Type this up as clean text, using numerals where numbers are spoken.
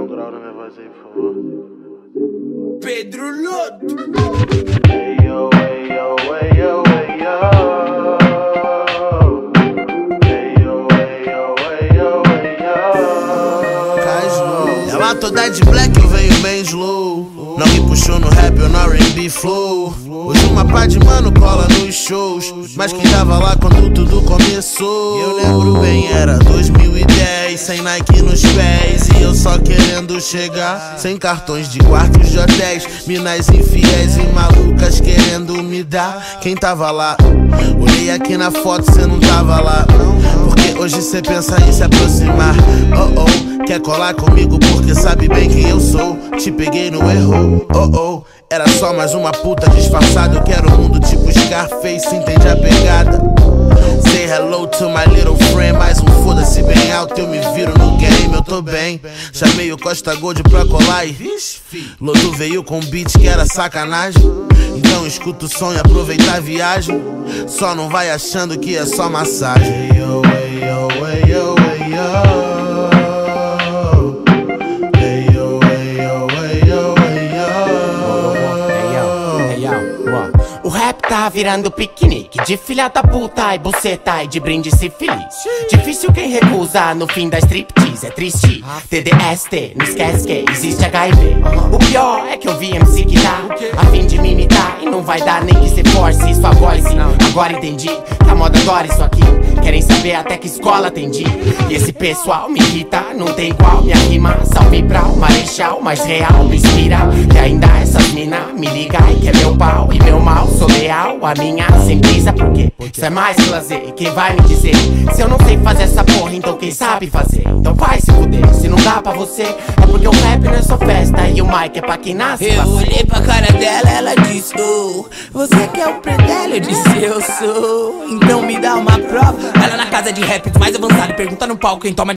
grau na minha voz aí, por favor. Pedro Loto. Hey yo, hey yo, hey yo, hey yo. Hey yo, hey yo, hey yo, hey yo. Casual. Ela toda de black, eu venho bem slow. Não me puxou no rap ou no R&B flow. Hoje uma pá de mano cola nos shows, mas quem tava lá quando tudo começou? Eu lembro bem, era 2010, sem Nike nos pés, e eu só querendo chegar, sem cartões de quartos de hotéis, minas infiéis e malucas querendo me dar. Quem tava lá? Olhei aqui na foto, cê não tava lá. Porque hoje cê pensa em se aproximar. Oh oh, quer colar comigo porque sabe bem quem eu sou. Te peguei no erro, oh oh. Era só mais uma puta disfarçada. Eu quero um mundo tipo Scarface, entende a pegada? Say hello to my little friend. Mais um foda-se bem alto, eu me viro no game, eu tô bem. Chamei o Costa Gold pra colar e Lodo veio com beat que era sacanagem. Então escuta o som e aproveita a viagem. Só não vai achando que é só massagem. Hey yo, hey yo, hey yo, hey yo. O rap tá virando piquenique de filha da puta e buceta e de brinde se feliz. Difícil quem recusa no fim da striptease, é triste. TDST, não esquece que existe HIV. O pior é que eu vi MC que tá a fim de me imitar e não vai dar nem que se force sua voz. Agora entendi que a moda adora isso aqui. Querem saber até que escola atendi. E esse pessoal me irrita, não tem igual. Minha rima salve pra o marechal, mais real me inspira. E ainda essas mina me liga e quer meu pau e meu mal. Sou leal, a minha sem brisa, porque isso é mais que lazer. E quem vai me dizer? Se eu não sei fazer essa porra, então quem sabe fazer? Então vai se fuder, se não dá pra você, é porque o rap não é só festa e o mic é pra quem nasce. Eu olhei pra cara dela, ela disse, oh, você quer o predelo? Eu disse, eu sou. Então me dá uma prova. Ela na casa de rap mais avançada e pergunta no palco quem toma